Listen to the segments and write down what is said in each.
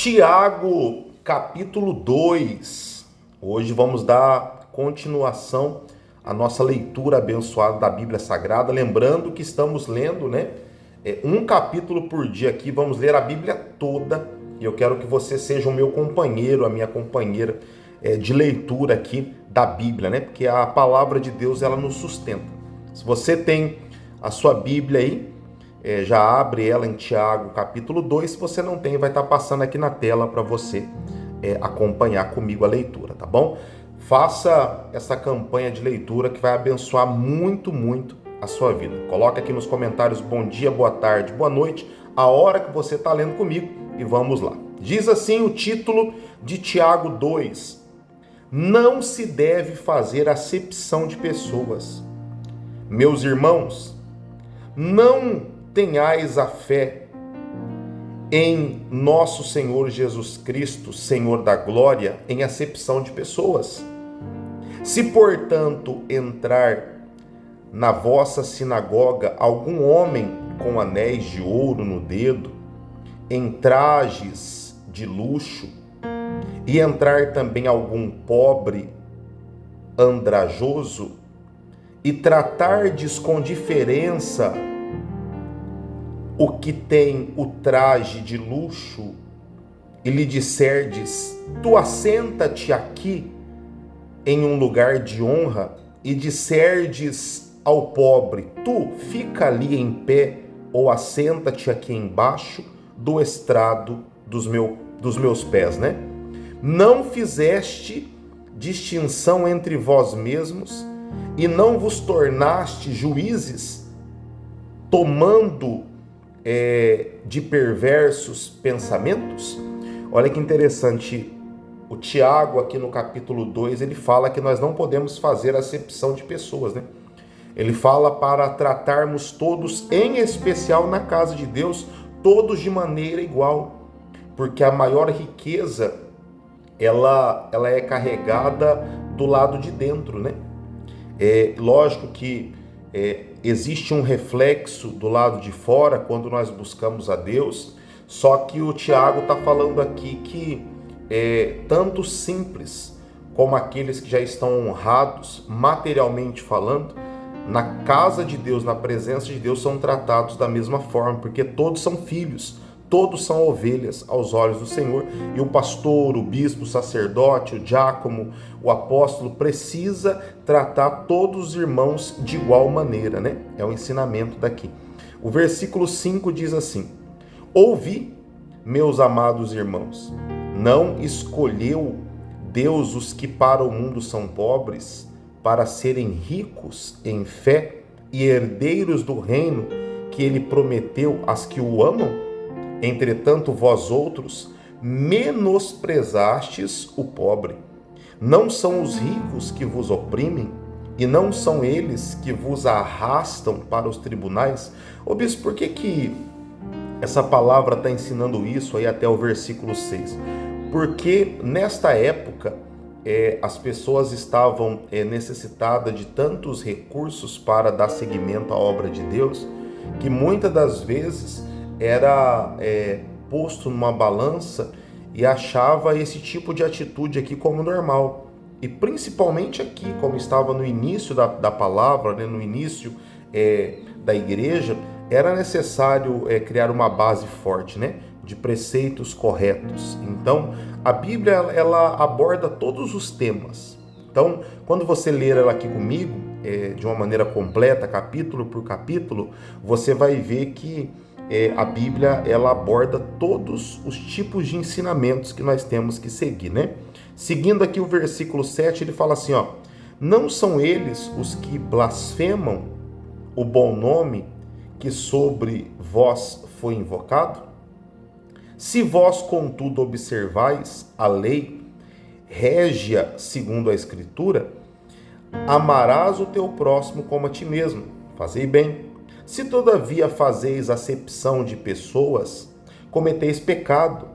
Tiago, capítulo 2. Hoje vamos dar continuação à nossa leitura abençoada da Bíblia Sagrada. Lembrando que estamos lendo, um capítulo por dia aqui. Vamos ler a Bíblia toda. E eu quero que você seja o meu companheiro, a minha companheira de leitura aqui da Bíblia, Porque a palavra de Deus, ela nos sustenta. Se você tem a sua Bíblia aí, já abre ela em Tiago, capítulo 2. Se você não tem, vai estar passando aqui na tela para você acompanhar comigo a leitura, tá bom? Faça essa campanha de leitura que vai abençoar muito, muito a sua vida. Coloca aqui nos comentários bom dia, boa tarde, boa noite, a hora que você está lendo comigo e vamos lá. Diz assim o título de Tiago 2. Não se deve fazer acepção de pessoas. Meus irmãos, não tenhais a fé em nosso Senhor Jesus Cristo, Senhor da glória, em acepção de pessoas. Se, portanto, entrar na vossa sinagoga algum homem com anéis de ouro no dedo, em trajes de luxo, e entrar também algum pobre andrajoso, e tratardes com diferença o que tem o traje de luxo, e lhe disserdes, tu assenta-te aqui em um lugar de honra, e disserdes ao pobre, tu fica ali em pé, ou assenta-te aqui embaixo do estrado dos meus pés, Não fizeste distinção entre vós mesmos, e não vos tornaste juízes, tomando de perversos pensamentos? Olha que interessante, o Tiago aqui no capítulo 2, ele fala que nós não podemos fazer acepção de pessoas, Ele fala para tratarmos todos, em especial na casa de Deus, todos de maneira igual, porque a maior riqueza, ela é carregada do lado de dentro, É lógico que existe um reflexo do lado de fora quando nós buscamos a Deus, só que o Tiago está falando aqui que tanto simples como aqueles que já estão honrados, materialmente falando, na casa de Deus, na presença de Deus, são tratados da mesma forma, porque todos são filhos, todos são ovelhas aos olhos do Senhor, e o pastor, o bispo, o sacerdote, o diácono, o apóstolo precisa tratar todos os irmãos de igual maneira, É o ensinamento daqui. O versículo 5 diz assim: ouvi, meus amados irmãos, não escolheu Deus os que para o mundo são pobres, para serem ricos em fé e herdeiros do reino que ele prometeu às que o amam? Entretanto, vós outros menosprezastes o pobre. Não são os ricos que vos oprimem, e não são eles que vos arrastam para os tribunais? Ô bispo, por que essa palavra está ensinando isso aí até o versículo 6? Porque nesta época as pessoas estavam necessitadas de tantos recursos para dar seguimento à obra de Deus, que muitas das vezes era posto numa balança e achava esse tipo de atitude aqui como normal. E principalmente aqui, como estava no início da palavra, no início da igreja, era necessário criar uma base forte, de preceitos corretos. Então, a Bíblia, ela aborda todos os temas. Então, quando você ler ela aqui comigo, de uma maneira completa, capítulo por capítulo, você vai ver que a Bíblia, ela aborda todos os tipos de ensinamentos que nós temos que seguir, Seguindo aqui o versículo 7, ele fala assim, não são eles os que blasfemam o bom nome que sobre vós foi invocado? Se vós, contudo, observais a lei régia segundo a Escritura, amarás o teu próximo como a ti mesmo. Fazei bem. Se todavia fazeis acepção de pessoas, cometeis pecado,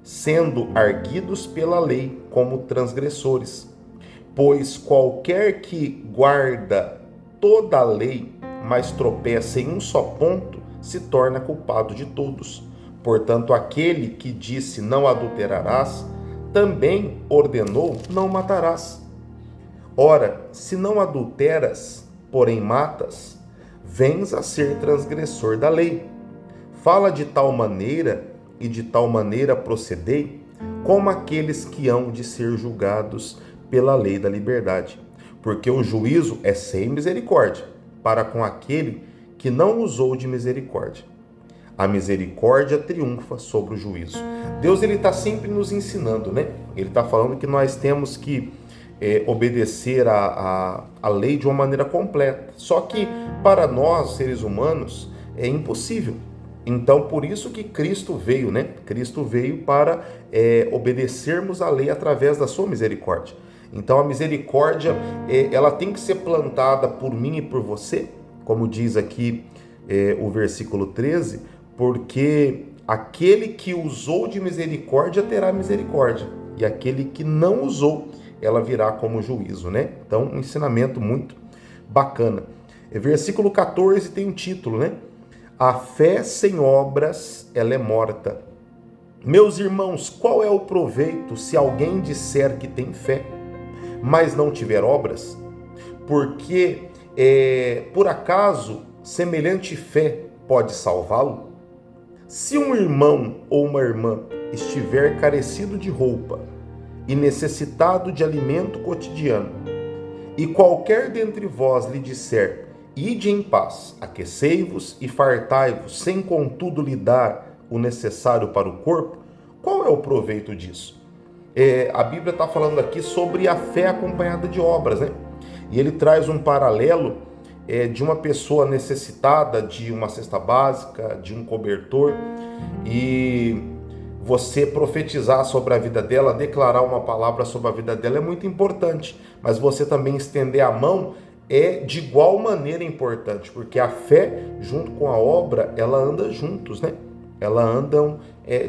sendo arguidos pela lei como transgressores. Pois qualquer que guarda toda a lei, mas tropeça em um só ponto, se torna culpado de todos. Portanto, aquele que disse não adulterarás, também ordenou não matarás. Ora, se não adulteras, porém matas, vens a ser transgressor da lei. Fala de tal maneira e de tal maneira procedei, como aqueles que hão de ser julgados pela lei da liberdade. Porque o juízo é sem misericórdia, para com aquele que não usou de misericórdia. A misericórdia triunfa sobre o juízo. Deus está sempre nos ensinando, né? Ele está falando que nós temos que obedecer a lei de uma maneira completa. Só que para nós, seres humanos, é impossível. Então, por isso que Cristo veio, né? Cristo veio para obedecermos a lei através da sua misericórdia. Então, a misericórdia, ela tem que ser plantada por mim e por você, como diz aqui o versículo 13, porque aquele que usou de misericórdia terá misericórdia, e aquele que não usou, ela virá como juízo, né? Então, um ensinamento muito bacana. Versículo 14 tem um título, né? A fé sem obras, ela é morta. Meus irmãos, qual é o proveito se alguém disser que tem fé, mas não tiver obras? Porque, por acaso, semelhante fé pode salvá-lo? Se um irmão ou uma irmã estiver carecido de roupa e necessitado de alimento cotidiano, e qualquer dentre vós lhe disser, ide em paz, aquecei-vos e fartai-vos, sem contudo lhe dar o necessário para o corpo, qual é o proveito disso? A Bíblia está falando aqui sobre a fé acompanhada de obras, né? E ele traz um paralelo de uma pessoa necessitada de uma cesta básica, de um cobertor, e você profetizar sobre a vida dela, declarar uma palavra sobre a vida dela é muito importante, mas você também estender a mão é de igual maneira importante, porque a fé junto com a obra, ela anda juntos, né? Ela andam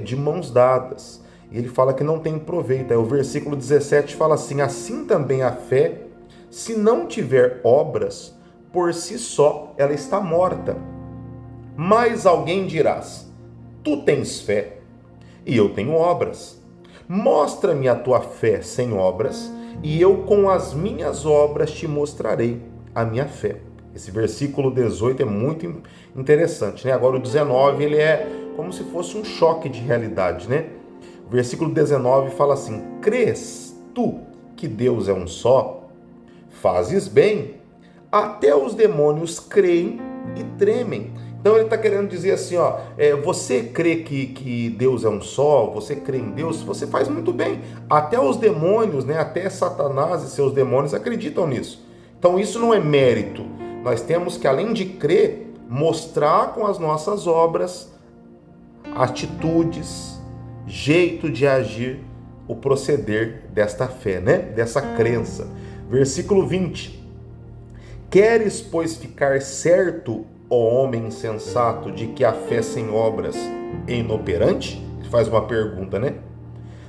de mãos dadas. E ele fala que não tem proveito. Aí o versículo 17 fala assim, assim também a fé, se não tiver obras, por si só ela está morta. Mas alguém dirás, tu tens fé, e eu tenho obras. Mostra-me a tua fé sem obras, e eu com as minhas obras te mostrarei a minha fé. Esse versículo 18 é muito interessante, né? Agora o 19, ele é como se fosse um choque de realidade, né? O versículo 19 fala assim, crês tu que Deus é um só? Fazes bem. Até os demônios creem e tremem. Então ele está querendo dizer assim, você crê que Deus é um só, você crê em Deus, você faz muito bem. Até os demônios, né, até Satanás e seus demônios acreditam nisso. Então isso não é mérito. Nós temos que, além de crer, mostrar com as nossas obras, atitudes, jeito de agir, o proceder desta fé, né? Dessa crença. Versículo 20. Queres, pois, ficar certo, ó homem insensato, de que a fé sem obras é inoperante? Ele faz uma pergunta, né?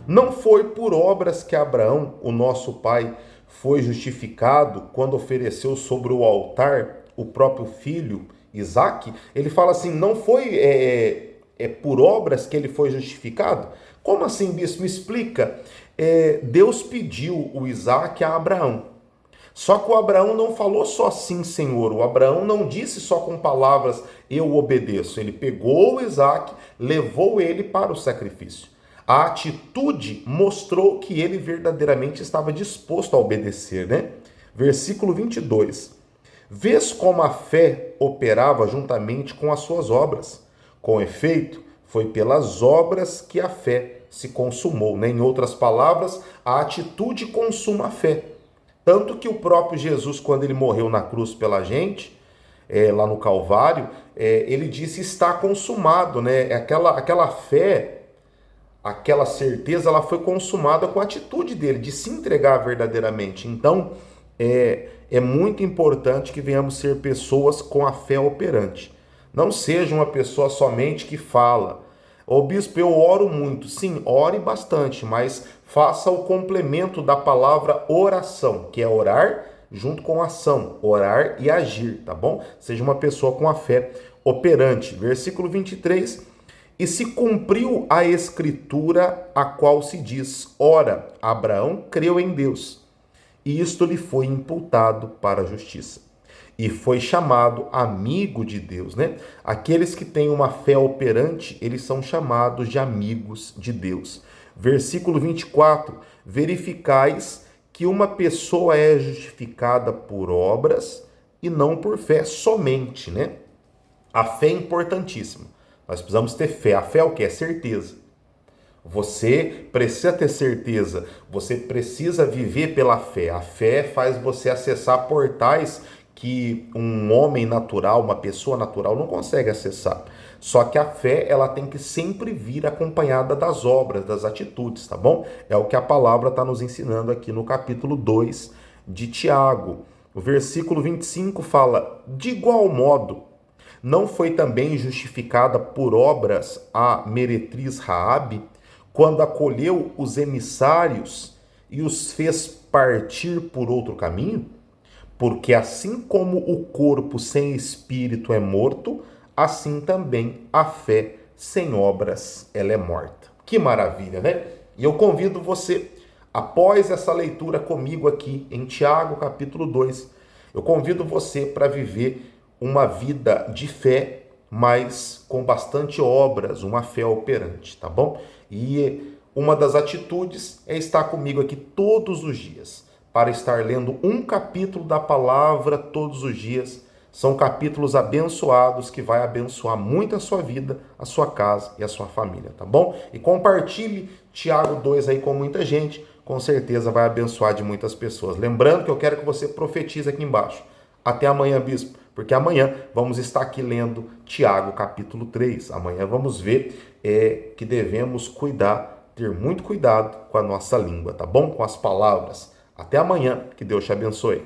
Não foi por obras que Abraão, o nosso pai, foi justificado quando ofereceu sobre o altar o próprio filho, Isaque? Ele fala assim, não foi por obras que ele foi justificado? Como assim, bispo? Me explica. Deus pediu o Isaque a Abraão. Só que o Abraão não falou só sim, Senhor. O Abraão não disse só com palavras, eu obedeço. Ele pegou o Isaque, levou ele para o sacrifício. A atitude mostrou que ele verdadeiramente estava disposto a obedecer, né? Versículo 22. Vês como a fé operava juntamente com as suas obras. Com efeito, foi pelas obras que a fé se consumou, né? Em outras palavras, a atitude consuma a fé. Tanto que o próprio Jesus, quando ele morreu na cruz pela gente, lá no Calvário, ele disse, está consumado, né? Aquela fé, aquela certeza, ela foi consumada com a atitude dele, de se entregar verdadeiramente. Então, é muito importante que venhamos ser pessoas com a fé operante. Não seja uma pessoa somente que fala. Ô bispo, eu oro muito. Sim, ore bastante, mas faça o complemento da palavra oração, que é orar junto com ação, orar e agir, tá bom? Seja uma pessoa com a fé operante. Versículo 23. E se cumpriu a escritura a qual se diz: ora, Abraão creu em Deus, e isto lhe foi imputado para a justiça. E foi chamado amigo de Deus, né? Aqueles que têm uma fé operante, eles são chamados de amigos de Deus. Versículo 24: verificais que uma pessoa é justificada por obras e não por fé somente, né? A fé é importantíssima. Nós precisamos ter fé. A fé é o que? É certeza. Você precisa ter certeza, você precisa viver pela fé. A fé faz você acessar portais que um homem natural, uma pessoa natural não consegue acessar. Só que a fé, ela tem que sempre vir acompanhada das obras, das atitudes, tá bom? É o que a palavra está nos ensinando aqui no capítulo 2 de Tiago. O versículo 25 fala: de igual modo, não foi também justificada por obras a meretriz Raabe, quando acolheu os emissários e os fez partir por outro caminho? Porque assim como o corpo sem espírito é morto, assim também a fé sem obras ela é morta. Que maravilha, né? E eu convido você, após essa leitura comigo aqui em Tiago capítulo 2, eu convido você para viver uma vida de fé, mas com bastante obras, uma fé operante, tá bom? E uma das atitudes é estar comigo aqui todos os dias, para estar lendo um capítulo da palavra todos os dias. São capítulos abençoados que vai abençoar muito a sua vida, a sua casa e a sua família, tá bom? E compartilhe Tiago 2 aí com muita gente, com certeza vai abençoar de muitas pessoas. Lembrando que eu quero que você profetize aqui embaixo. Até amanhã, bispo, porque amanhã vamos estar aqui lendo Tiago capítulo 3. Amanhã vamos ver que devemos cuidar, ter muito cuidado com a nossa língua, tá bom? Com as palavras. Até amanhã, que Deus te abençoe.